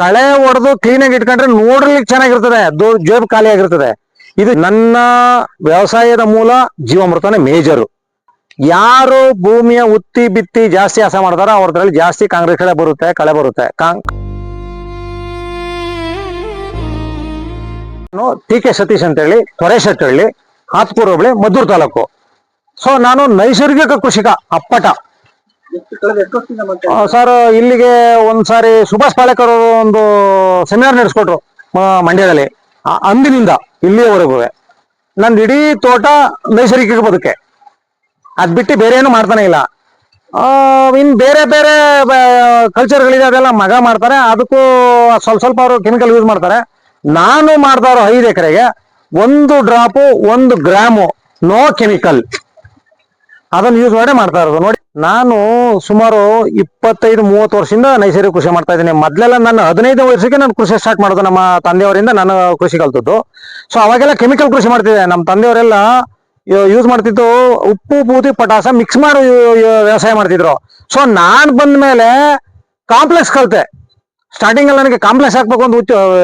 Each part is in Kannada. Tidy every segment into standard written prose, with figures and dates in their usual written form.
ಕಳೆ ಹೊಡೆದು ಕ್ಲೀನ್ ಆಗಿ ಇಟ್ಕೊಂಡ್ರೆ ನೋಡ್ಲಿಕ್ಕೆ ಚೆನ್ನಾಗಿರ್ತದೆ, ಜೇಬ್ ಖಾಲಿ ಆಗಿರ್ತದೆ. ಇದು ನನ್ನ ವ್ಯವಸಾಯದ ಮೂಲ ಜೀವಾಮೃತನೇ ಮೇಜರು. ಯಾರು ಭೂಮಿಯ ಉತ್ತಿ ಬಿತ್ತಿ ಜಾಸ್ತಿ ಹಸ ಮಾಡ್ತಾರೋ ಅವ್ರದ್ರಲ್ಲಿ ಜಾಸ್ತಿ ಕಾಂಗ್ರೆಸ್ ಕಳೆ ಬರುತ್ತೆ. ನಾನು ಟಿ.ಕೆ. ಸತೀಶ್ ಅಂತ ಹೇಳಿ, ತೊರೆಶೆಟ್ಟಹಳ್ಳಿ, ಆತ್ಕೂರು ಹೋಬಳಿ, ಮದ್ದೂರು ತಾಲೂಕು. ಸೊ ನಾನು ನೈಸರ್ಗಿಕ ಕೃಷಿಕ ಅಪ್ಪಟ. ಸರ್, ಇಲ್ಲಿಗೆ ಒಂದ್ಸಾರಿ ಸುಭಾಷ್ ಪಾಳೇಕರ್ ಒಂದು ಸೆಮಿನಾರ್ ನಡೆಸ್ಕೊಟ್ರು ಮಂಡ್ಯದಲ್ಲಿ. ಅಂದಿನಿಂದ ಇಲ್ಲಿಯವರೆಗೂ ನಂದು ಇಡೀ ತೋಟ ನೈಸರ್ಗಿಕ ಬದುಕೆ. ಅದ್ ಬಿಟ್ಟು ಬೇರೆ ಏನು ಮಾಡ್ತಾನೆ ಇಲ್ಲ. ಇನ್ ಬೇರೆ ಬೇರೆ ಕಲ್ಚರ್ಗಳಿದೆ, ಅದೆಲ್ಲ ಮಗ ಮಾಡ್ತಾರೆ. ಅದಕ್ಕೂ ಸ್ವಲ್ಪ ಅವರು ಕೆಮಿಕಲ್ ಯೂಸ್ ಮಾಡ್ತಾರೆ. ನಾನು ಮಾಡ್ತಾ ಇರೋ 5 ಎಕರೆಗೆ 1 ಡ್ರಾಪು 1 ಗ್ರಾಮು ನೋ ಕೆಮಿಕಲ್ ಅದನ್ನು ಯೂಸ್ ಮಾಡಿ ಮಾಡ್ತಾ ಇರೋದು. ನೋಡಿ, ನಾನು ಸುಮಾರು 25-30 ವರ್ಷದಿಂದ ನೈಸರ್ಗಿಕ ಕೃಷಿ ಮಾಡ್ತಾ ಇದ್ದೀನಿ. ಮೊದಲೆಲ್ಲ ನಾನು 15 ವರ್ಷಕ್ಕೆ ನಾನು ಕೃಷಿ ಸ್ಟಾರ್ಟ್ ಮಾಡೋದು. ನಮ್ಮ ತಂದೆಯವರಿಂದ ನಾನು ಕೃಷಿ ಕಲ್ತದ್ದು. ಸೊ ಅವಾಗೆಲ್ಲ ಕೆಮಿಕಲ್ ಕೃಷಿ ಮಾಡ್ತಿದ್ದೆ. ನಮ್ಮ ತಂದೆಯವರೆಲ್ಲ ಯೂಸ್ ಮಾಡ್ತಿದ್ದು ಉಪ್ಪು, ಬೂದಿ, ಪಟಾಸ ಮಿಕ್ಸ್ ಮಾಡಿ ವ್ಯವಸಾಯ ಮಾಡ್ತಿದ್ರು. ಸೊ ನಾನ್ ಬಂದ ಮೇಲೆ ಕಾಂಪ್ಲೆಕ್ಸ್ ಕಲ್ತೆ. ಸ್ಟಾರ್ಟಿಂಗ್ ಅಲ್ಲಿ ನನಗೆ ಕಾಂಪ್ಲೆಕ್ಸ್ ಹಾಕ್ಬೇಕು ಅಂತ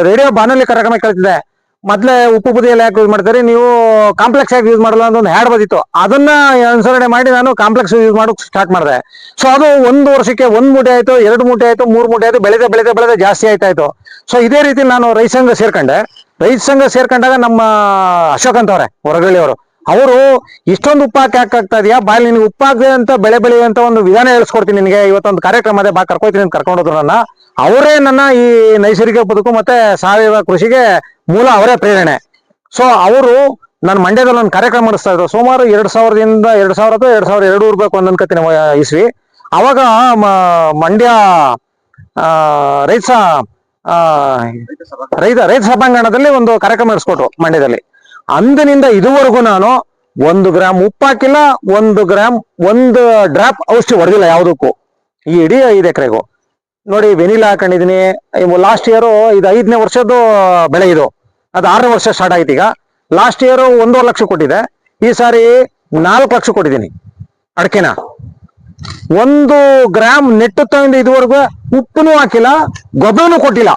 ರೇಡಿಯೋ ಬಾನಲ್ಲಿ ಕಾರ್ಯಕ್ರಮ ಕೇಳ್ತಿದ್ದೆ. ಮೊದ್ಲೇ ಉಪ್ಪು ಬುದಿ ಎಲ್ಲ ಯಾಕೆ ಯೂಸ್ ಮಾಡ್ತಾರೆ ನೀವು, ಕಾಂಪ್ಲೆಕ್ಸ್ ಯಾಕೆ ಯೂಸ್ ಮಾಡಲ್ಲ ಅಂತ ಒಂದು ಹ್ಯಾಡ್ ಬಂದಿತ್ತು. ಅದನ್ನ ಅನುಸರಣೆ ಮಾಡಿ ನಾನು ಕಾಂಪ್ಲೆಕ್ಸ್ ಯೂಸ್ ಮಾಡೋಕೆ ಸ್ಟಾರ್ಟ್ ಮಾಡಿದೆ. ಸೊ ಅದು 1 ವರ್ಷಕ್ಕೆ 1 ಮೂಟೆ ಆಯ್ತು, 2 ಮೂಟೆ ಆಯ್ತು, 3 ಮೂಟೆ ಆಯ್ತು, ಬೆಳೆದ ಜಾಸ್ತಿ ಆಯ್ತಾಯ್ತು. ಸೊ ಇದೇ ರೀತಿ ನಾನು ರೈತ ಸಂಘ ಸೇರ್ಕೊಂಡೆ. ರೈತ ಸಂಘ ಸೇರ್ಕೊಂಡಾಗ ನಮ್ಮ ಅಶೋಕ್ ಅಂತವ್ರೆ ಹೊರಗಳ್ಳಿ ಅವರು ಇಷ್ಟೊಂದು ಉಪ್ಪು ಹಾಕಿ ಆಗ್ತಾ ಇದೆಯಾ, ಬಾಯಲ್ಲಿ ನಿನ್ಗೆ ಉಪ್ಪಾಗದೆ ಅಂತ ಬೆಳೆ ಬೆಳೆಯುವಂತ ಒಂದು ವಿಧಾನ ಹೇಳಿಸ್ಕೊಡ್ತೀನಿ ನಿನಗೆ, ಇವತ್ತೊಂದು ಕಾರ್ಯಕ್ರಮ ಅದೇ ಕರ್ಕೊಯ್ತೀನಿ ಅಂತ ಕರ್ಕೊಂಡೋದ್ರು ನನ್ನ. ಅವರೇ ನನ್ನ ಈ ನೈಸರ್ಗಿಕ ಬದುಕು ಮತ್ತೆ ಸಾವಯವ ಕೃಷಿಗೆ ಮೂಲ, ಅವರೇ ಪ್ರೇರಣೆ. ಸೊ ಅವರು ನಾನು ಮಂಡ್ಯದಲ್ಲಿ ಒಂದು ಕಾರ್ಯಕ್ರಮ ಮಾಡಿಸ್ತಾ ಇದ್ರು. ಸುಮಾರು 2000ದಿಂದ 2000 ಅಥವಾ 2002 ಇರ್ಬೇಕು ಅಂತ ಅನ್ಕೋತೀನಿ ಇಸ್ವಿ. ಅವಾಗ ಮಂಡ್ಯ ರೈತ ಸಭಾಂಗಣದಲ್ಲಿ ಒಂದು ಕಾರ್ಯಕ್ರಮ ನಡೆಸ್ಕೊಟ್ರು ಮಂಡ್ಯದಲ್ಲಿ. ಅಂದಿನಿಂದ ಇದುವರೆಗೂ ನಾನು 1 ಗ್ರಾಮ್ ಉಪ್ಪು ಹಾಕಿಲ್ಲ, 1 ಗ್ರಾಮ್ 1 ಡ್ರಾಪ್ ಔಷಧಿ ಹೊಡೆದಿಲ್ಲ ಯಾವುದಕ್ಕೂ, ಈ ಇಡೀ 5 ಎಕರೆಗೂ. ನೋಡಿ, ವೆನಿಲಾ ಹಾಕೊಂಡಿದೀನಿ. ಲಾಸ್ಟ್ ಇಯರ್ ಇದು 5ನೇ ವರ್ಷದ್ದು ಬೆಳೆ. ಇದು ಅದು 6ನೇ ವರ್ಷ ಸ್ಟಾರ್ಟ್ ಆಯ್ತು. ಈಗ ಲಾಸ್ಟ್ ಇಯರ್ 1.5 ಲಕ್ಷ ಕೊಟ್ಟಿದೆ. ಈ ಸಾರಿ 4 ಲಕ್ಷ ಕೊಟ್ಟಿದ್ದೀನಿ ಅಡಕೆನ. 1 ಗ್ರಾಮ್ ನೆಟ್ಟು ತಗೊಂಡು ಇದುವರೆಗೂ ಉಪ್ಪುನೂ ಹಾಕಿಲ್ಲ, ಗೊಬ್ಬರನೂ ಕೊಟ್ಟಿಲ್ಲ.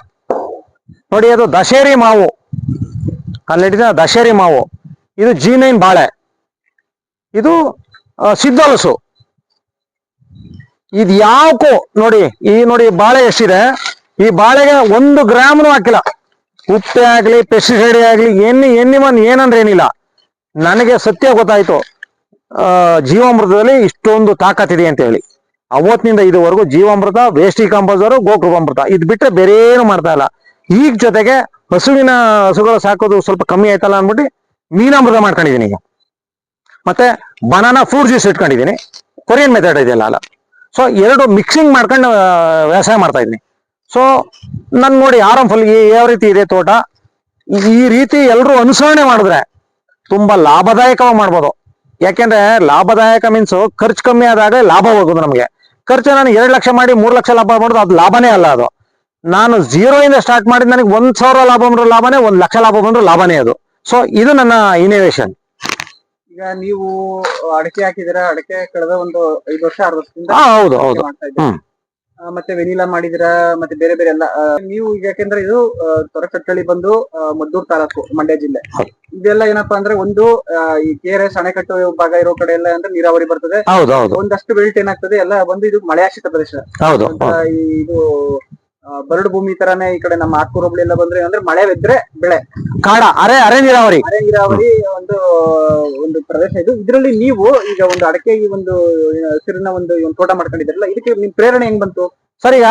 ನೋಡಿ, ಅದು ದಶೇರಿ ಮಾವು, ಅಲ್ಲಿಟ್ಟಿದ ದಶೇರಿ ಮಾವು. ಇದು G9 ಬಾಳೆ, ಇದು ಸಿದ್ಧಲಸು. ಇದು ಯಾಕೋ ನೋಡಿ ಬಾಳೆ ಎಷ್ಟಿದೆ. ಈ ಬಾಳೆಗೆ 1 ಗ್ರಾಮ್ನು ಹಾಕಿಲ್ಲ. ಉಪ್ಪೆ ಆಗ್ಲಿ, ಪೆಸ್ಟಿಸೈಡ್ ಆಗ್ಲಿ, ಏನಂದ್ರೆ ಏನಿಲ್ಲ. ನನಗೆ ಸತ್ಯ ಗೊತ್ತಾಯ್ತು, ಜೀವಾಮೃತದಲ್ಲಿ ಇಷ್ಟೊಂದು ತಾಕತ್ತಿದೆ ಅಂತ ಹೇಳಿ. ಅವತ್ತಿನಿಂದ ಇದುವರೆಗೂ ಜೀವಾಮೃತ, ವೇಸ್ಟ್ ಕಾಂಪೋಸರ್, ಗೋಕೃಪಾಮೃತ ಇದು ಬಿಟ್ರೆ ಬೇರೆ ಏನು ಮಾಡ್ತಾ ಇಲ್ಲ. ಈಗ ಜೊತೆಗೆ ಹಸುಗಳು ಸಾಕೋದು ಸ್ವಲ್ಪ ಕಮ್ಮಿ ಆಯ್ತಲ್ಲ ಅಂದ್ಬಿಟ್ಟು ಮೀನಾಮೃತ ಮಾಡ್ಕೊಂಡಿದೀನಿ ಈಗ. ಮತ್ತೆ ಬನಾನಾ ಫ್ರೂಟ್ ಜ್ಯೂಸ್ ಇಟ್ಕೊಂಡಿದೀನಿ, ಕೊರಿಯನ್ ಮೆಥಡ್ ಇದೆಯಲ್ಲ ಅಲ್ಲ. ಸೊ 2 ಮಿಕ್ಸಿಂಗ್ ಮಾಡ್ಕೊಂಡು ವ್ಯವಸಾಯ ಮಾಡ್ತಾ ಇದ್ದೀನಿ. ಸೊ ನನ್ ನೋಡಿ ಆರಾಮ್ಫುಲ್ ಯಾವ ರೀತಿ ಇದೆ ತೋಟ. ಈ ರೀತಿ ಎಲ್ಲರೂ ಅನುಸರಣೆ ಮಾಡಿದ್ರೆ ತುಂಬಾ ಲಾಭದಾಯಕವಾಗಿ ಮಾಡ್ಬೋದು. ಯಾಕೆಂದ್ರೆ ಲಾಭದಾಯಕ ಮೀನ್ಸ್ ಖರ್ಚು ಕಮ್ಮಿ ಆದಾಗ ಲಾಭ ಹೋಗೋದು. ನಮಗೆ ಖರ್ಚು ನಾನು 2 ಲಕ್ಷ ಮಾಡಿ 3 ಲಕ್ಷ ಲಾಭ ಮಾಡೋದು ಅದು ಲಾಭನೇ ಅಲ್ಲ. ಅದು ನಾನು 0 ಇಂದ ಸ್ಟಾರ್ಟ್ ಮಾಡಿದ್ ನನಗೆ 1,000 ಲಾಭ ಬಂದ್ರು ಲಾಭನೇ, 1 ಲಕ್ಷ ಲಾಭ ಬಂದ್ರು ಲಾಭನೇ ಅದು. ಸೊ ಇದು ನನ್ನ ಇನೋವೇಷನ್. ಈಗ ನೀವು ಅಡಕೆ ಹಾಕಿದಿರ, ಅಡಕೆ ಕಳೆದ ಒಂದು 5 ವರ್ಷ 6 ವರ್ಷದಿಂದ ಹೌದು. ಮತ್ತೆ ವೆನಿಲಾ ಮಾಡಿದಿರ, ಮತ್ತೆ ಬೇರೆ ಬೇರೆ ಎಲ್ಲ ನೀವು ಈಗ, ಯಾಕೆಂದ್ರೆ ಇದು ತೊರೆಕಟ್ಟಳ್ಳಿ ಬಂದು ಮದ್ದೂರು ತಾಲೂಕು, ಮಂಡ್ಯ ಜಿಲ್ಲೆ. ಇದೆಲ್ಲ ಏನಪ್ಪಾ ಅಂದ್ರೆ ಒಂದು ಈ KRS ಅಣೆಕಟ್ಟು ಭಾಗ ಇರೋ ಕಡೆ ಎಲ್ಲ ಅಂದ್ರೆ ನೀರಾವರಿ ಬರ್ತದೆ. ಒಂದಷ್ಟು ಬೆಲ್ಟ್ ಏನಾಗ್ತದೆ ಎಲ್ಲ ಬಂದು ಇದು ಮಳೆ ಆಶ್ರಿತ ಪ್ರದೇಶ. ಇದು ಬರಡು ಭೂಮಿ ತರಾನೇ ಈ ಕಡೆ ನಮ್ಮ ಆತ್ಕೂರು ಹೋಬಳಿ ಎಲ್ಲ ಬಂದ್ರೆ ಅಂದ್ರೆ ಮಳೆ ಬಿದ್ರೆ ಬೆಳೆ, ಕಾಡ, ಅರೆ ನೀರಾವರಿ ಒಂದು ಪ್ರದೇಶ ಇದು. ಇದರಲ್ಲಿ ನೀವು ಈಗ ಒಂದು ಅಡಕೆ ಒಂದು ಹಸಿರಿನ ಒಂದು ತೋಟ ಮಾಡ್ಕೊಂಡಿದ್ರಲ್ಲ, ಇದಕ್ಕೆ ನಿಮ್ ಪ್ರೇರಣೆ ಹೆಂಗ್ ಬಂತು? ಸರ್, ಈಗ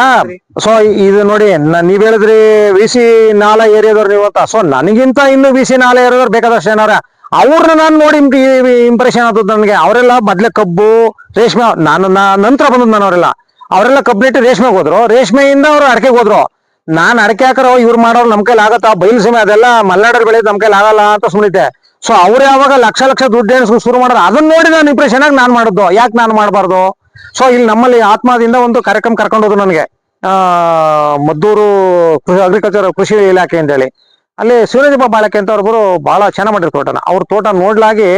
ಸೊ ಇದು ನೋಡಿ, ನೀವ್ ಹೇಳಿದ್ರಿ VC ನಾಲಾ ಏರಿಯಾದವ್ರು ನೀವು ಅಂತ. ಸೊ ನನಗಿಂತ ಇನ್ನು VC ನಾಲಾ ಏರಿಯಾದವ್ರು ಬೇಕಾದಷ್ಟು ಏನವ್ರ, ಅವ್ರನ್ನ ನಾನು ನೋಡಿ ಇಂಪ್ರೆಷನ್ ಆದದ್ದು ನನಗೆ. ಅವರೆಲ್ಲ ಮೊದ್ಲೇ ಕಬ್ಬು, ರೇಷ್ಮೆ, ನಾನು ನಂತರ ಬಂದದ್ದು ಅವರೆಲ್ಲ ಕಬ್ಬು ನೆಟ್ಟು ರೇಷ್ಮೆಗೆ ಹೋದ್ರು, ರೇಷ್ಮೆಯಿಂದ ಅವ್ರು ಅಡಕೆಗೆ ಹೋದ್ರು. ನಾನ್ ಅಡಕೆ ಹಾಕರೋ ಇವ್ರು ಮಾಡೋರು ನಮ್ ಕೈಲಿ ಆಗತ್ತ, ಬಯಲು ಸೀಮೆ ಅದೆಲ್ಲ ಮಲೆನಾಡಲ್ಲಿ ಬೆಳೆಯೋದು ನಮ್ ಕೈಲಿ ಆಗಲ್ಲ ಅಂತ ಸುಮ್ಮನಿದ್ದೆ. ಸೊ ಅವ್ರು ಯಾವಾಗ ಲಕ್ಷ ದುಡ್ಡು ಎಣಿಸ್ಕೊ ಶುರು ಮಾಡೋದು, ಅದನ್ನ ನೋಡಿ ನಾನು ಇಂಪ್ರೆಷನ್ ಆಗಿ ನಾನ್ ಮಾಡಿದ್ದು, ಯಾಕೆ ನಾನು ಮಾಡಬಾರ್ದು. ಸೊ ಇಲ್ಲಿ ನಮ್ಮಲ್ಲಿ ಆತ್ಮದಿಂದ ಒಂದು ಕಾರ್ಯಕ್ರಮ ಕರ್ಕೊಂಡೋದು ನನಗೆ, ಮದ್ದೂರು ಅಗ್ರಿಕಲ್ಚರ್ ಕೃಷಿ ಇಲಾಖೆ ಅಂತ ಹೇಳಿ. ಅಲ್ಲಿ ಸೂರ್ಯದೀಪ ಬಾಳಕೆ ಅಂತ ಅವ್ರೊಬ್ಬರು ಬಹಳ ಚೆನ್ನಾಗಿ ಮಾಡಿರೋ ತೋಟನ. ಅವ್ರ ತೋಟ ನೋಡ್ಲಾಗಿ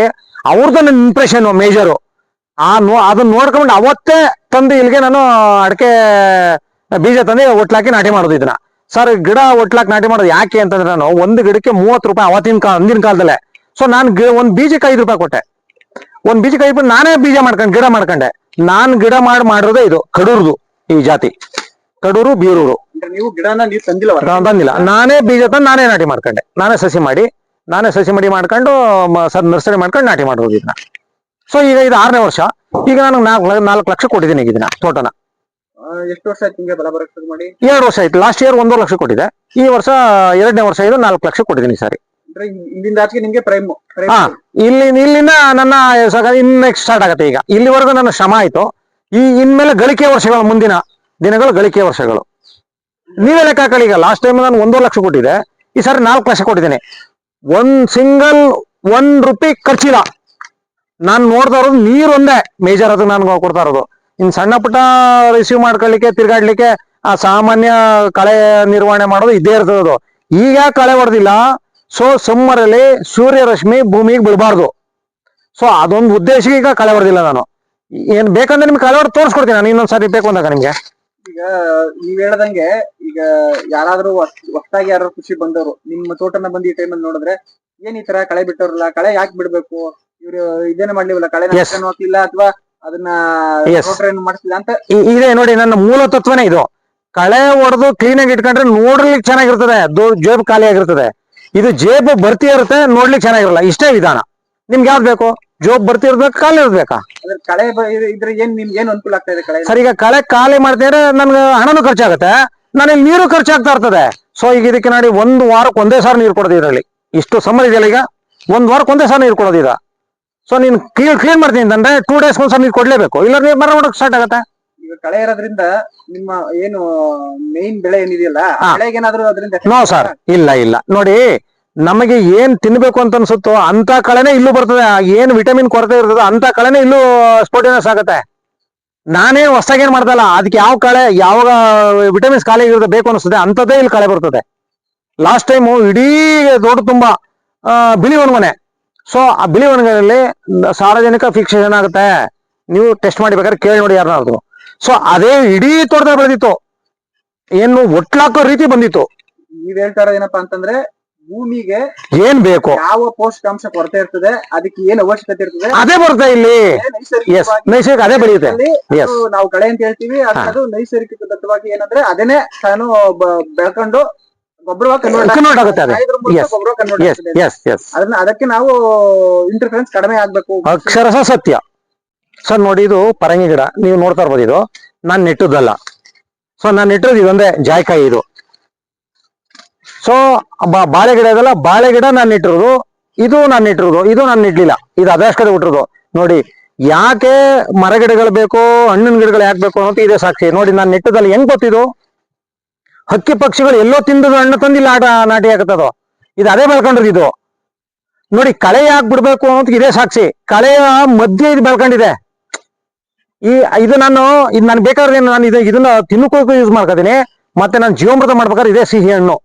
ಅವ್ರದ್ದು ನನ್ನ ಇಂಪ್ರೆಷನ್ ಮೇಜರು. ಅದನ್ನ ನೋಡ್ಕೊಂಡು ಅವತ್ತೇ ತಂದು ಇಲ್ಲಿಗೆ ನಾನು ಅಡಕೆ ಬೀಜ ತಂದು ಒಟ್ಲಾಕಿ ನಾಟಿ ಮಾಡೋದು ಇದನ್ನ. ಸರ್ ಗಿಡ ಒಟ್ಲಾಕ್ ನಾಟಿ ಮಾಡೋದು ಯಾಕೆ ಅಂತಂದ್ರೆ ನಾನು ಒಂದು ಗಿಡಕ್ಕೆ 30 ರೂಪಾಯಿ ಅಂದಿನ ಕಾಲದಲ್ಲೇ. ಸೊ ನಾನು ಒಂದ್ ಬೀಜಕ್ಕೆ 5 ರೂಪಾಯಿ ಕೊಟ್ಟೆ. ಒಂದ್ ಬೀಜಕ್ಕೆ 5 ರೂಪಾಯಿ ನಾನೇ ಬೀಜ ಗಿಡ ಮಾಡ್ಕೊಂಡೆ. ನಾನ್ ಗಿಡ ಮಾಡಿರೋದೇ ಇದು ಕಡೂರ್ದು ಈ ಜಾತಿ, ಕಡೂರು ಬೀರೂರು. ಅಂದ್ರೆ ನೀವು ಗಿಡನ ನೀವು ತಂದಿಲ್ಲ ತಂದಿಲ್ಲ, ನಾನೇ ಬೀಜ ತಂದು ನಾನೇ ನಾಟಿ ಮಾಡ್ಕೊಂಡೆ. ನಾನೇ ಸಸಿ ಮಾಡಿ ಮಾಡ್ಕೊಂಡು ನರ್ಸರಿ ಮಾಡ್ಕೊಂಡು ನಾಟಿ ಮಾಡೋದು ಇದನ್ನ. ಸೊ ಈಗ ಇದು 6ನೇ ವರ್ಷ. ಈಗ ನಾನು 4 ಲಕ್ಷ ಕೊಟ್ಟಿದ್ದೀನಿ ಈಗ ಇದನ್ನ ತೋಟನ. ಎಷ್ಟು ವರ್ಷ ಆಯ್ತು ನಿಮಗೆ ಬಲ ಬರಕ್ ಶುರು ಮಾಡಿ? 2 ವರ್ಷ ಆಯ್ತು. ಲಾಸ್ಟ್ ಇಯರ್ 1.5 ಲಕ್ಷ ಕೊಟ್ಟಿದೆ. ಈ ವರ್ಷ 2ನೇ ವರ್ಷ ಇದು 4 ಲಕ್ಷ ಕೊಟ್ಟಿದ್ದೀನಿ ಸರಿ. ಅಂದ್ರೆ ಇಲ್ಲಿಂದ ಆಚೆಗೆ ನಿಮ್ಗೆ ಪ್ರೈಮ್ ಹಾ, ಇಲ್ಲಿಂದ ನನ್ನ ನೆಕ್ಸ್ಟ್ ಸ್ಟಾರ್ಟ್ ಆಗತ್ತೆ. ಈಗ ಇಲ್ಲಿವರೆಗೂ ನನ್ನ ಶ್ರಮ ಆಯ್ತು. ಇನ್ಮೇಲೆ ಗಳಿಕೆ ವರ್ಷಗಳು, ಮುಂದಿನ ದಿನಗಳು ಗಳಿಕೆ ವರ್ಷಗಳು. ನೀವೇ ಲೆಕ್ಕ ಹಾಕೊಳ್ಳಿ. ಈಗ ಲಾಸ್ಟ್ ಟೈಮ್ ನಾನು 1.5 ಲಕ್ಷ ಕೊಟ್ಟಿದ್ದೆ, ಈ ಸಾರಿ 4 ಲಕ್ಷ ಕೊಟ್ಟಿದ್ದೀನಿ. ಒಂದ್ ರೂಪಾಯಿ ಖರ್ಚಿಲ್ಲ. ನಾನು ನೋಡ್ತಾ ಇರೋದು ನೀರ್ ಒಂದೇ ಮೇಜರ್, ಅದು ನಾನು ಕೊಡ್ತಾ ಇರೋದು. ಇನ್ ಸಣ್ಣ ಪುಟ್ಟ ರಿಸೀವ್ ಮಾಡ್ಕೊಳ್ಳಿಕ್ಕೆ, ತಿರ್ಗಾಡ್ಲಿಕ್ಕೆ, ಆ ಸಾಮಾನ್ಯ ಕಳೆ ನಿರ್ವಹಣೆ ಮಾಡೋದು ಇದ್ದೇ ಇರ್ತದದು. ಈಗ ಕಳೆ ಹೊಡೆದಿಲ್ಲ. ಸೊ ಸಮ್ಮರ್ ಅಲ್ಲಿ ಸೂರ್ಯ ರಶ್ಮಿ ಭೂಮಿಗೆ ಬಿಡಬಾರ್ದು. ಸೊ ಅದೊಂದು ಉದ್ದೇಶಕ್ಕೆ ಈಗ ಕಳೆ ಹೊಡೆದಿಲ್ಲ ನಾನು. ಏನ್ ಬೇಕಂದ್ರೆ ನಿಮ್ಗೆ ಕಳೆ ಹೊಡೆದು ತೋರಿಸ್ಕೊಡ್ತೀನಿ ನಾನು ಇನ್ನೊಂದ್ಸರಿ ಬೇಕು ಅಂದಾಗ ನಿಮ್ಗೆ. ಈಗ ನೀವ್ ಹೇಳ್ದಂಗೆ ಈಗ ಯಾರಾದ್ರೂ ಹೊಸದಾಗಿ ಯಾರು ಕೃಷಿ ಬಂದವರು ನಿಮ್ಮ ತೋಟನ ಬಂದು ಈ ಟೈಮಲ್ಲಿ ನೋಡಿದ್ರೆ ಏನ್ ಈ ತರ ಕಳೆ ಬಿಟ್ಟವ್ರಲ್ಲ, ಕಳೆ ಯಾಕೆ ಬಿಡ್ಬೇಕು, ಇವ್ರು ಇದೇನೆ ಮಾಡ್ಲಿವಲ್ಲ, ಕಳೆ ಹಾಕ್ಲಿಲ್ಲ ಅಥವಾ ಅದನ್ನ ಮಾಡಿಸಿಲ್ಲ ಅಂತ ಇದೆ ನೋಡಿ. ನನ್ನ ಮೂಲ ತತ್ವನೇ ಇದು. ಕಳೆ ಹೊಡೆದು ಕ್ಲೀನ್ ಆಗಿ ಇಟ್ಕೊಂಡ್ರೆ ನೋಡ್ಲಿಕ್ಕೆ ಚೆನ್ನಾಗಿರ್ತದೆ, ಜೇಬು ಖಾಲಿ ಆಗಿರ್ತದೆ. ಇದು ಜೇಬು ಭರ್ತಿ ಇರುತ್ತೆ, ನೋಡ್ಲಿಕ್ಕೆ ಚೆನ್ನಾಗಿರಲ್ಲ. ಇಷ್ಟೇ ವಿಧಾನ. ನಿಮ್ಗೆ ಯಾವ್ದು ಬೇಕು? ಜೋಬ್ ಭರ್ತಿ ಇರ್ಬೇಕು, ಖಾಲಿ ಇರ್ಬೇಕಾ? ಕಳೆ ಇದ್ರೆ ನಿಮ್ಗೆ ಏನ್ ಅನುಕೂಲ ಆಗ್ತಾ ಇದೆ? ಕಳೆ ಸರ್ ಈಗ ಕಳೆ ಖಾಲಿ ಮಾಡ್ತಿದ್ರೆ ನನ್ಗೆ ಹಣನೂ ಖರ್ಚಾಗುತ್ತೆ, ನನಗೆ ನೀರು ಖರ್ಚಾಗ್ತಾ ಇರ್ತದೆ. ಸೊ ಈಗ ಇದಕ್ಕೆ ನೋಡಿ 1 ವಾರಕ್ಕೆ ಒಂದೇ ಸಾರಿ ನೀರು ಕೊಡೋದು. ಇದರಲ್ಲಿ ಇಷ್ಟು ಸಮ್ಮರ್ ಇದೆಯಲ್ಲ, ಈಗ 1 ವಾರಕ್ಕೆ ಒಂದೇ ಸಾರಿ ನೀರು ಕೊಡೋದು ಈಗ. ಸೊ ನೀನ್ ಕ್ಲೀನ್ ಮಾಡ್ತೀನಿ ಅಂತಂದ್ರೆ 2 ಡೇಸ್ ಒಂದ್ಸಲ ನೀರು ಕೊಡ್ಲೇಬೇಕು, ಇಲ್ಲ ನೀರು ಮರ ಮಾಡೋಕೆ ಸ್ಟಾರ್ಟ್ ಆಗುತ್ತೆ. ಈಗ ಕಳೆ ಇರೋದ್ರಿಂದ ನಿಮ್ಮ ಏನು ಮೇನ್ ಬೆಳೆ ಏನಿದೆಯಲ್ಲ, ಬೆಳೆಗೇನಾದ್ರೂ ಅದರಿಂದ? ನೋ ಸರ್, ಇಲ್ಲ ನೋಡಿ. ನಮಗೆ ಏನ್ ತಿನ್ಬೇಕು ಅಂತ ಅನ್ಸುತ್ತೋ ಅಂತ ಕಳೆನೆ ಇಲ್ಲೂ ಬರ್ತದೆ. ಏನ್ ವಿಟಮಿನ್ ಕೊರತೆ ಇರ್ತದೆ ಅಂತ ಕಳೆನೆ ಇಲ್ಲೂ ಸ್ಪೋಟಿನಸ್ ಆಗುತ್ತೆ. ನಾನೇನ್ ಹೊಸದಾಗಿ ಏನ್ ಮಾಡ್ದಲ್ಲ, ಅದಕ್ಕೆ ಯಾವ ಕಳೆ ಯಾವಾಗ ವಿಟಮಿನ್ಸ್ ಖಾಲಿ ಇರುತ್ತೆ ಬೇಕು ಅನಿಸ್ತದೆ ಅಂತದೇ ಇಲ್ಲಿ ಕಳೆ ಬರ್ತದೆ. ಲಾಸ್ಟ್ ಟೈಮು ಇಡೀ ದೊಡ್ಡ ತುಂಬಾ ಬಿಳಿ ಒಣಗನೆ. ಸೊ ಆ ಬಿಳಿ ಒಣಗನಲ್ಲಿ ಸಾರ್ವಜನಿಕ ಫಿಕ್ಸೇಷನ್ ಆಗುತ್ತೆ. ನೀವು ಟೆಸ್ಟ್ ಮಾಡಿಬೇಕಾದ್ರೆ ಕೇಳಿ ನೋಡಿ ಯಾರನ್ನಾದ್ರು. ಸೊ ಅದೇ ಇಡೀ ತೋಟದಲ್ಲಿ ಬೆಳೆದಿತ್ತು, ಏನು ಒಟ್ಲಾಕೋ ರೀತಿ ಬಂದಿತ್ತು. ನೀವ್ ಹೇಳ್ತಾ ಇರೋದು ಏನಪ್ಪಾ ಅಂತಂದ್ರೆ, ಭೂಮಿಗೆ ಏನ್ ಬೇಕು, ಯಾವ ಪೋಷಕಾಂಶ ಕೊರತೆ ಇರ್ತದೆ, ಅದಕ್ಕೆ ಏನ್ ಅವಶ್ಯಕತೆ ಇರ್ತದೆ ಅದೇ ಬರುತ್ತೆ ಇಲ್ಲಿ. ನೈಸರ್ಗಿಕ ಅದೇ ಬೆಳೆಯುತ್ತೆ. ನಾವು ಕಳೆ ಅಂತ ಹೇಳ್ತೀವಿ, ಅದು ನೈಸರ್ಗಿಕ ದತ್ತವಾಗಿ ಏನಂದ್ರೆ ಅದನ್ನೇ ತಾನು ಬೆಳ್ಕೊಂಡು ಕನ್ವರ್ಟ್ ಆಗುತ್ತೆ. ಅದಕ್ಕೆ ನಾವು ಇಂಟರ್ಫರೆನ್ಸ್ ಕಡಿಮೆ ಆಗ್ಬೇಕು. ಅಕ್ಷರಶಃ ಸತ್ಯ ಸರ್. ನೋಡಿ, ಇದು ಪರಂಗಿ ಗಿಡ ನೀವು ನೋಡ್ತಾ ಇರ್ಬೋದು. ಇದು ನಾನ್ ನೆಟ್ಟದಲ್ಲ. ಸೊ ನಾನ್ ನೆಟ್ಟದ್ದು ಇದೊಂದೇ ಜಾಯ್ಕಾಯಿ ಇದು. ಸೊ ಬಾಳೆ ಗಿಡ ಇದಲ್ಲ, ಬಾಳೆ ಗಿಡ ನಾನು ನೆಟ್ಟಿರೋದು, ಇದು ನಾನು ನೆಟ್ಟಿರೋದು, ಇದು ನಾನು ನೆಟ್ಲಿಲ್ಲ, ಇದು ಅದಷ್ಟೇ ಬಿಟ್ಟಿರೋದು. ನೋಡಿ ಯಾಕೆ ಮರ ಗಿಡಗಳು ಬೇಕು, ಹಣ್ಣಿನ ಗಿಡಗಳು ಯಾಕೆ ಬೇಕು ಅನ್ನೋದು ಇದೇ ಸಾಕ್ಷಿ. ನೋಡಿ ನಾನು ನೆಟ್ಟದಲ್ಲಿ ಹೆಂಗ್ ಗೊತ್ತಿದು, ಹಕ್ಕಿ ಪಕ್ಷಿಗಳು ಎಲ್ಲೋ ತಿಂದದು ಹಣ್ಣು ತಂದಿಲ್ಲ ನಾಟಿ ಹಾಕತ್ತದು, ಇದು ಅದೇ ಬೆಳ್ಕೊಂಡಿರೋದು ಇದು. ನೋಡಿ ಕಳೆ ಯಾಕೆ ಬಿಡ್ಬೇಕು ಅನ್ನೋದಕ್ಕೆ ಇದೇ ಸಾಕ್ಷಿ. ಕಳೆಯ ಮಧ್ಯೆ ಇದು ಬೆಳ್ಕೊಂಡಿದೆ. ಇದು ನಾನು ಬೇಕಾದ್ರೆ ನಾನು ಇದನ್ನ ತಿನ್ನಕ್ಕೂ ಯೂಸ್ ಮಾಡ್ಕೋತೀನಿ. ಮತ್ತೆ ನಾನು ಜೀವಾಮೃತ ಮಾಡ್ಬೇಕಾದ್ರೆ ಇದೇ ಸಿಹಿ ಹಣ್ಣು.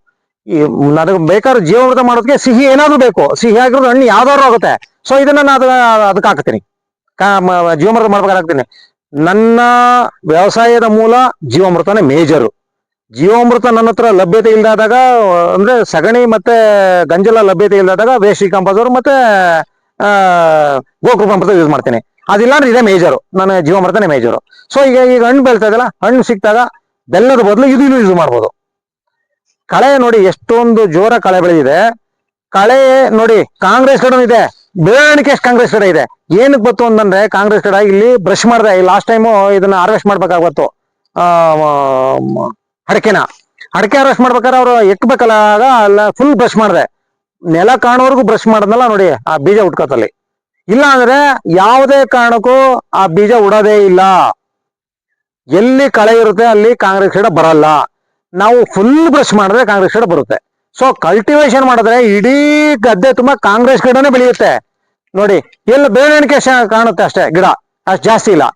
ನನಗೆ ಬೇಕಾದ್ರೆ ಜೀವಾಮೃತ ಮಾಡೋದಕ್ಕೆ ಸಿಹಿ ಏನಾದ್ರು ಬೇಕು, ಸಿಹಿ ಆಗಿರೋದು ಹಣ್ಣು ಯಾವ್ದಾದ್ರು ಆಗುತ್ತೆ. ಸೊ ಇದನ್ನ ನಾನು ಅದಕ್ಕೆ ಹಾಕ್ತೀನಿ, ಜೀವಾಮೃತ ಮಾಡ್ಬೇಕಾದ್ರೆ ಹಾಕ್ತೀನಿ. ನನ್ನ ವ್ಯವಸಾಯದ ಮೂಲ ಜೀವಾಮೃತನೇ ಮೇಜರು. ಜೀವಾಮೃತ ನನ್ನ ಹತ್ರ ಲಭ್ಯತೆ ಇಲ್ಲದಾಗ, ಅಂದ್ರೆ ಸಗಣಿ ಮತ್ತೆ ಗಂಜಲ ಲಭ್ಯತೆ ಇಲ್ಲದಾಗ ವೇಸ್ಟ್ ಡಿಕಂಪೋಸರ್ ಮತ್ತೆ ಗೋಕೃಪಾಮೃತ ಯೂಸ್ ಮಾಡ್ತೀನಿ. ಅದಿಲ್ಲ ಅಂದ್ರೆ ಇದೇ ಮೇಜರು, ನನ್ನ ಜೀವಾಮೃತನೇ ಮೇಜರು. ಸೊ ಈಗ ಹಣ್ಣು ಬೆಳ್ತಾ ಇದೆಯಲ್ಲ, ಹಣ್ಣು ಸಿಕ್ತಾಗ ಬೆಲ್ಲದ ಬದಲು ಇದು ಯೂಸ್ ಮಾಡ್ಬೋದು. ಕಳೆ ನೋಡಿ ಎಷ್ಟೊಂದು ಜೋರ ಕಳೆ ಬೆಳೆದಿದೆ. ಕಳೆ ನೋಡಿ ಕಾಂಗ್ರೆಸ್ ಕಡೆ ಇದೆ, ಬೆಳವಣಿಗೆ ಎಷ್ಟು ಕಾಂಗ್ರೆಸ್ ಕಡೆ ಇದೆ. ಏನಕ್ಕೆ ಬತ್ತು ಅಂತಂದ್ರೆ, ಕಾಂಗ್ರೆಸ್ ಕಡೆ ಇಲ್ಲಿ ಬ್ರಷ್ ಮಾಡಿದೆ. ಲಾಸ್ಟ್ ಟೈಮು ಇದನ್ನ ಹಾರ್ವೆಸ್ಟ್ ಮಾಡ್ಬೇಕಾಗತ್ತು, ಅಡಕೆ ಹಾರ್ವೆಸ್ಟ್ ಮಾಡ್ಬೇಕಾದ್ರೆ ಅವ್ರು ಎಕ್ಬೇಕಲ್ಲ, ಅಲ್ಲ ಫುಲ್ ಬ್ರಷ್ ಮಾಡಿದೆ. ನೆಲ ಕಾಣೋವರೆಗೂ ಬ್ರಷ್ ಮಾಡಿದ್ನಲ್ಲ, ನೋಡಿ ಆ ಬೀಜ ಉಟ್ಕೋತಲ್ಲಿ. ಇಲ್ಲ ಅಂದ್ರೆ ಯಾವುದೇ ಕಾರಣಕ್ಕೂ ಆ ಬೀಜ ಉಡೋದೇ ಇಲ್ಲ. ಎಲ್ಲಿ ಕಳೆ ಇರುತ್ತೆ ಅಲ್ಲಿ ಕಾಂಗ್ರೆಸ್ ಗಿಡ ಬರಲ್ಲ. ನಾವು ಫುಲ್ ಬ್ರಷ್ ಮಾಡಿದ್ರೆ ಕಾಂಗ್ರೆಸ್ ಗಿಡ ಬರುತ್ತೆ. ಸೊ ಕಲ್ಟಿವೇಶನ್ ಮಾಡಿದ್ರೆ ಇಡೀ ಗದ್ದೆ ತುಂಬಾ ಕಾಂಗ್ರೆಸ್ ಗಿಡನೇ ಬೆಳೆಯುತ್ತೆ. ನೋಡಿ ಎಲ್ಲ ಬೆಳವಣಿಗೆ ಕಾಣುತ್ತೆ ಅಷ್ಟೇ, ಗಿಡ ಅಷ್ಟು ಜಾಸ್ತಿ ಇಲ್ಲ.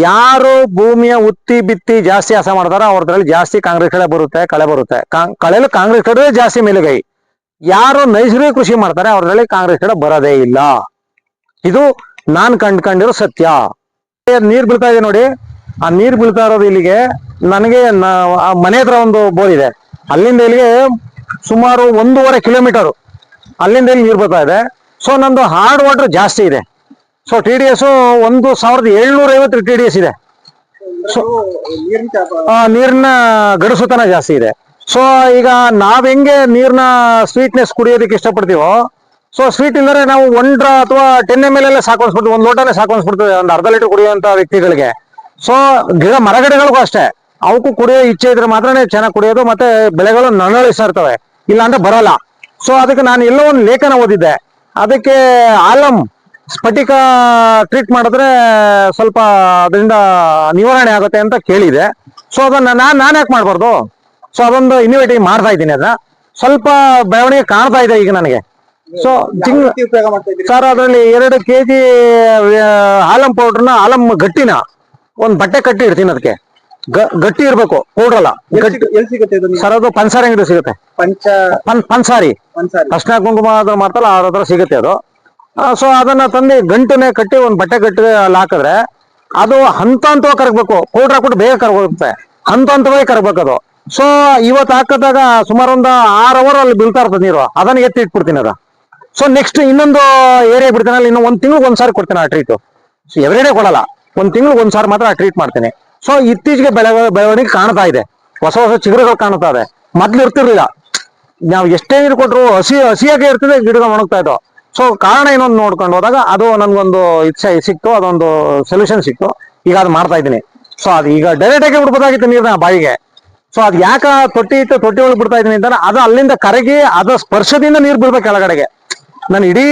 ಯಾರು ಭೂಮಿಯ ಉತ್ತಿ ಬಿತ್ತಿ ಜಾಸ್ತಿ ಹಸ ಮಾಡ್ತಾರೋ ಅವ್ರದ್ರಲ್ಲಿ ಜಾಸ್ತಿ ಕಾಂಗ್ರೆಸ್ ಗಿಡ ಬರುತ್ತೆ, ಕಳೆ ಬರುತ್ತೆ. ಕಳೆಲು ಕಾಂಗ್ರೆಸ್ ಗಿಡ ಜಾಸ್ತಿ ಮೇಲುಗೈ. ಯಾರು ನೈಸರ್ಗಿಕ ಕೃಷಿ ಮಾಡ್ತಾರೆ ಅವ್ರದ್ರಲ್ಲಿ ಕಾಂಗ್ರೆಸ್ ಗಿಡ ಬರೋದೇ ಇಲ್ಲ. ಇದು ನಾನ್ ಕಂಡ್ಕೊಂಡಿರೋ ಸತ್ಯ. ನೀರ್ ಬೀಳ್ತಾ ಇದೆ ನೋಡಿ, ಆ ನೀರ್ ಬೀಳ್ತಾ ಇರೋದು ಇಲ್ಲಿಗೆ. ನನಗೆ ಮನೆ ಹತ್ರ ಒಂದು ಬೋರ್ ಇದೆ, ಅಲ್ಲಿಂದ ಇಲ್ಲಿಗೆ ಸುಮಾರು 1.5 ಕಿಲೋಮೀಟರ್ ಅಲ್ಲಿಂದ ಇಲ್ಲಿ ನೀರು ಬರ್ತಾ ಇದೆ. ಸೊ ನಂದು ಹಾರ್ಡ್ ವಾಟರ್ ಜಾಸ್ತಿ ಇದೆ. ಸೊ TDS 1750 TDS ಇದೆ. ನೀರಿನ ನೀರಿನ ಗಡುಸುತನ ಜಾಸ್ತಿ ಇದೆ. ಸೊ ಈಗ ನಾವ್ ಹೆಂಗೆ ನೀರ್ನ ಸ್ವೀಟ್ನೆಸ್ ಕುಡಿಯೋದಕ್ಕೆ ಇಷ್ಟಪಡ್ತೀವೋ, ಸೊ ಸ್ವೀಟ್ ಇಲ್ಲದ್ರೆ ನಾವು 1 ಡ್ರಾ ಅಥವಾ 10 ml ಎಲ್ಲ ಸಾಕೊಂಡಿಸ್ಬಿಡ್ತೀವಿ, 1 ಲೋಟನೇ ಸಾಕೊಂಡಿಸ್ಬಿಡ್ತೀವಿ ಒಂದು ಅರ್ಧ ಲೀಟರ್ ಕುಡಿಯುವಂತ ವ್ಯಕ್ತಿಗಳಿಗೆ. ಸೊ ಮರಗಿಡಗಳಿಗೂ ಅಷ್ಟೇ, ಅವಕ್ಕೂ ಕುಡಿಯೋ ಇಚ್ಛೆ ಇದ್ರೆ ಮಾತ್ರನೇ ಚೆನ್ನಾಗಿ ಕುಡಿಯೋದು, ಮತ್ತೆ ಬೆಳೆಗಳು ನರಳಿಸ್ತಾ ಇರ್ತವೆ, ಇಲ್ಲ ಅಂದ್ರೆ ಬರಲ್ಲ. ಸೊ ಅದಕ್ಕೆ ನಾನು ಎಲ್ಲೋ ಒಂದು ಲೇಖನ ಓದಿದ್ದೆ, ಅದಕ್ಕೆ ಆಲಂ ಸ್ಫಟಿಕ ಟ್ರೀಟ್ ಮಾಡಿದ್ರೆ ಸ್ವಲ್ಪ ಅದರಿಂದ ನಿವಾರಣೆ ಆಗುತ್ತೆ ಅಂತ ಕೇಳಿದೆ. ಸೊ ಅದನ್ನ ನಾನು ಯಾಕೆ ಮಾಡ್ಬಾರ್ದು? ಸೊ ಅದೊಂದು ಇನ್ವಿಟೇಟಿವ್ ಮಾಡ್ತಾ ಇದ್ದೀನಿ. ಅದನ್ನ ಸ್ವಲ್ಪ ಬೆಳವಣಿಗೆ ಕಾಣ್ತಾ ಇದೆ ಈಗ ನನಗೆ. ಸೊ ಉಪಯೋಗ ಮಾಡ್ತಾ ಇದ್ದೀರಿ? ಸರ್ ಅದರಲ್ಲಿ 2 kg ಆಲಂ ಪೌಡರ್ನ, ಆಲಂ ಗಟ್ಟಿನ ಒಂದು ಬಟ್ಟೆ ಕಟ್ಟಿ ಇಡ್ತೀನಿ. ಅದಕ್ಕೆ ಗಟ್ಟಿ ಇರ್ಬೇಕು, ಪೌಡರ್ ಅಲ್ಲ. ಎಲ್ಲಿ ಸಿಗುತ್ತೆ ಇದು? ಸರ್ ಅದು ಪನ್ಸಾರಿ ಅಂಗಡಿ ಸಿಗುತ್ತೆ. ಪನ್ಸಾರಿ ಅರ್ಶಿನ ಕುಂಕುಮ ಅದು ಮಾಡ್ತಲ್ಲ, ಅವ್ರ ಹತ್ರ ಸಿಗುತ್ತೆ ಅದು. ಸೊ ಅದನ್ನ ತಂದು ಗಂಟನೆ ಕಟ್ಟಿ ಒಂದು ಬಟ್ಟೆ ಗಟ್ಟಿ ಅಲ್ಲಿ ಹಾಕಿದ್ರೆ ಅದು ಹಂತ ಹಂತವಾಗಿ ಕರಗಬೇಕು. ಪೌಡರ್ ಹಾಕ್ಬಿಟ್ಟು ಬೇಗ ಕರಗೋಗುತ್ತೆ, ಹಂತ ಹಂತವಾಗಿ ಕರಗಬೇಕು ಅದು. ಸೊ ಇವತ್ತು ಹಾಕಿದಾಗ ಸುಮಾರು ಒಂದು 6 ಅವರ್ ಅಲ್ಲಿ ಬೀಳ್ತಾ ಇರ್ತದೆ ನೀರು, ಅದನ್ನ ಎತ್ತಿ ಇಟ್ಬಿಡ್ತೀನಿ ಅದ. ಸೊ ನೆಕ್ಸ್ಟ್ ಇನ್ನೊಂದು ಏರಿಯಾ ಬಿಡ್ತೀನಿ, ಅಲ್ಲಿ ಇನ್ನು 1 ತಿಂಗಳಿಗೆ 1 ಸಾರಿ ಕೊಡ್ತೀನಿ ಆ ಟ್ರೀಟ್. ಸೊ ಎವ್ರಿಡೇ ಕೊಡಲ್ಲ, 1 ತಿಂಗಳಿಗೆ 1 ಸಾರಿ ಮಾತ್ರ ಆ ಟ್ರೀಟ್ ಮಾಡ್ತೀನಿ. ಸೊ ಇತ್ತೀಚೆಗೆ ಬೆಳವಣಿಗೆ ಕಾಣ್ತಾ ಇದೆ, ಹೊಸ ಚಿಗುರುಗಳು ಕಾಣ್ತಾ ಇದೆ. ಮೊದ್ಲು ಇರ್ತಿರ್ಲಿಲ್ಲ, ನಾವು ಎಷ್ಟೇ ನೀರು ಕೊಟ್ಟರು ಹಸಿಯಾಗೆ ಇರ್ತದೆ, ಗಿಡಗಳು ಒಣಗ್ತಾ ಇದ್ದವು. ಸೊ ಕಾರಣ ಏನೊಂದು ನೋಡ್ಕೊಂಡು ಹೋದಾಗ ಅದು ನನ್ಗೊಂದು ಇಚ್ಛೆ ಸಿಕ್ತು, ಅದೊಂದು ಸೊಲ್ಯೂಷನ್ ಸಿಕ್ತು. ಈಗ ಅದು ಮಾಡ್ತಾ ಇದ್ದೀನಿ. ಸೊ ಅದು ಈಗ ಡೈರೆಕ್ಟ್ ಆಗಿ ಬಿಡ್ಬೋದಾಗಿತ್ತು ನೀರ್ನ ಬಾಯಿಗೆ. ಸೊ ಅದ್ ಯಾಕ ತೊಟ್ಟಿ ಇಟ್ಟು ತೊಟ್ಟಿ ಒಳಗೆ ಬಿಡ್ತಾ ಇದೀನಿ ಅಂತ, ಅದು ಅಲ್ಲಿಂದ ಕರಗಿ ಅದ ಸ್ಪರ್ಶದಿಂದ ನೀರು ಬೀಳ್ಬೇಕು ಕೆಳಗಡೆಗೆ. ನಾನು ಇಡೀ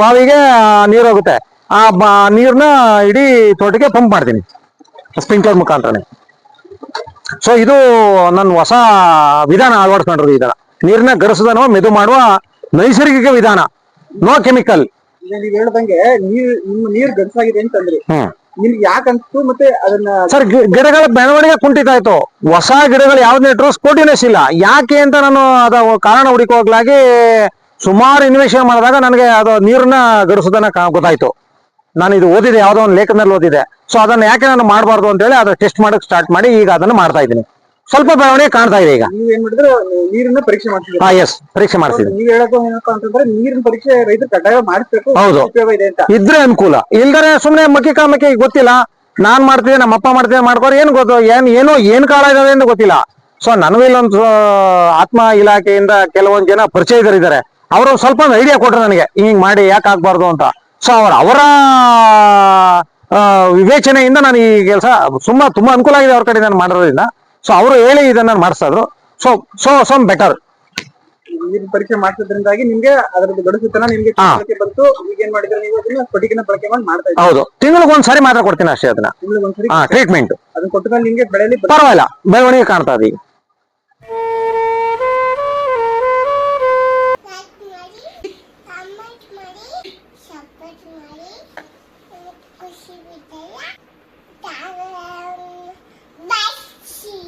ಬಾವಿಗೆ ನೀರು ಹೋಗುತ್ತೆ, ಆ ನೀರ್ನ ಇಡೀ ತೋಟಕ್ಕೆ ಪಂಪ್ ಮಾಡ್ತೀನಿ ಸ್ಪ್ರಿಂಕ್ಲರ್ ಮುಖಾಂತರನೇ. ಸೊ ಇದು ನನ್ನ ಹೊಸ ವಿಧಾನ ಅಳವಡಿಸ್ಕೊಂಡ್ರು. ಇದನ್ನ ನೀರಿನ ಗಡಿಸೋದನ್ನು ಮೆದು ಮಾಡುವ ನೈಸರ್ಗಿಕ ವಿಧಾನ, ನೋ ಕೆಮಿಕಲ್. ಈಗ ನೀವ್ ಹೇಳ್ದಂಗೆ ನಿಮ್ಮ ನೀರ್ ಗಡ್ಸಾಗಿದೆ ಅಂತಂದ್ರಿ, ನಿಮ್ಗೆ ಯಾಕೆ ಅನ್ಸ್ತು? ಮತ್ತೆ ಅದನ್ನ ಸರ್ ಗಿಡಗಳ ಬೆಳವಣಿಗೆ ಕುಂಠಿತ ಆಯ್ತು, ಹೊಸ ಗಿಡಗಳು ಯಾವ್ದು ನೆಟ್ರು ಸ್ಪೋಟಿನೆಸ್ ಇಲ್ಲ. ಯಾಕೆ ಅಂತ ನಾನು ಅದ ಕಾರಣ ಹುಡುಕೋಗ್ಲಾಗಿ ಸುಮಾರು ಇನ್ವೆಸ್ಟಿಗೇಷನ್ ಮಾಡಿದಾಗ ನನಗೆ ಅದು ನೀರನ್ನ ಗಡಿಸೋದನ್ನ ಗೊತ್ತಾಯ್ತು. ನಾನು ಇದು ಓದಿದೆ, ಯಾವ್ದೋ ಒಂದು ಲೇಖನದಲ್ಲಿ ಓದಿದೆ. ಸೊ ಅದನ್ನ ಯಾಕೆ ನಾನು ಮಾಡಬಾರ್ದು ಅಂತ ಹೇಳಿ ಅದು ಟೆಸ್ಟ್ ಮಾಡಕ್ ಸ್ಟಾರ್ಟ್ ಮಾಡಿ ಈಗ ಅದನ್ನ ಮಾಡ್ತಾ ಇದ್ದೀನಿ. ಸ್ವಲ್ಪ ಬೆಳವಣಿಗೆ ಕಾಣ್ತಾ ಇದೆ ಈಗ. ನೀವ್ ಏನ್ ಮಾಡಿದ್ರೆ ನೀರನ್ನ ಪರೀಕ್ಷೆ ಮಾಡ್ತಿದ್ದೀರಿ? ಎಸ್, ಪರೀಕ್ಷೆ ಮಾಡ್ತಿದ್ದೀನಿ. ನೀವ್ ಹೇಳೋದು ಏನಪ್ಪಾ ಅಂತಂದ್ರೆ ನೀರಿನ ಪರೀಕ್ಷೆ ರೈತರು ಕಡ್ಡಾಯ ಮಾಡಿಸ್ಬೇಕು, ಹೌದು, ಉಪಯೋಗ ಇದೆ ಅಂತ. ಇದ್ರೆ ಅನುಕೂಲ, ಇಲ್ದರೆ ಸುಮ್ನೆ ಮಕ್ಕಿ ಗೊತ್ತಿಲ್ಲ, ನಾನ್ ಮಾಡ್ತಿದ್ದೆ, ನಮ್ಮ ಅಪ್ಪ ಮಾಡ್ತಿದ್ದೆ ಮಾಡ್ಕೋರು, ಏನ್ ಗೊತ್ತು, ಏನ್ ಕಾಳ ಇದಾವೆ ಅಂತ ಗೊತ್ತಿಲ್ಲ. ಸೊ ನನಗೂ ಇಲ್ಲೊಂದು ಆತ್ಮ ಇಲಾಖೆಯಿಂದ ಕೆಲವೊಂದು ಜನ ಪರಿಚಯದರಿದ್ದಾರೆ, ಅವರು ಸ್ವಲ್ಪ ಐಡಿಯಾ ಕೊಟ್ರು ನನಗೆ, ಹಿಂಗ್ ಮಾಡಿ ಯಾಕೆ ಆಗ್ಬಾರ್ದು ಅಂತ. ಸೊ ಅವರ ವಿವೇಚನೆಯಿಂದ ನಾನು ಈ ಕೆಲಸ ತುಂಬಾ ಅನುಕೂಲ ಆಗಿದೆ ಅವ್ರ ಕಡೆ ನಾನು ಮಾಡಿರೋದ್ರಿಂದ. ಸೊ ಅವರು ಹೇಳಿ ಇದನ್ನ ಮಾಡಿಸ್ತಾ ಇದ್ರು. So better. ನೀರಿನ ಪರೀಕ್ಷೆ ಮಾಡಿಸೋದ್ರಿಂದಾಗಿ ನಿಮ್ಗೆ ಅದರದ್ದು ಗಡುಸುತನ ನಿಮ್ಗೆ ಬಂತು. ಈಗ ಏನ್ ಮಾಡಿದ್ರೆ ನೀವು ಅದನ್ನ ಸ್ಫಟಿಕನ ಬಳಕೆ ಮಾಡಿ ಮಾಡ್ತಾ ಇದ್ದೀವಿ. ಹೌದು, ತಿಂಗಳಿಗೆ 1 ಸಾರಿ ಮಾತ್ರ ಕೊಡ್ತೀನಿ ಅಷ್ಟೇ ಅದನ್ನ. ತಿಂಗಳಿಗೆ 1 ಸರಿ ಟ್ರೀಟ್ಮೆಂಟ್. ಅದನ್ನ ಕೊಟ್ಟ ಮೇಲೆ ನಿಮ್ಗೆ ಬೆಳೆಯಲ್ಲಿ ಪರವಾಗಿಲ್ಲ, ಬೆಳವಣಿಗೆ ಕಾಣ್ತಾ ಇದೆ ಈಗ. ಖುಷಿ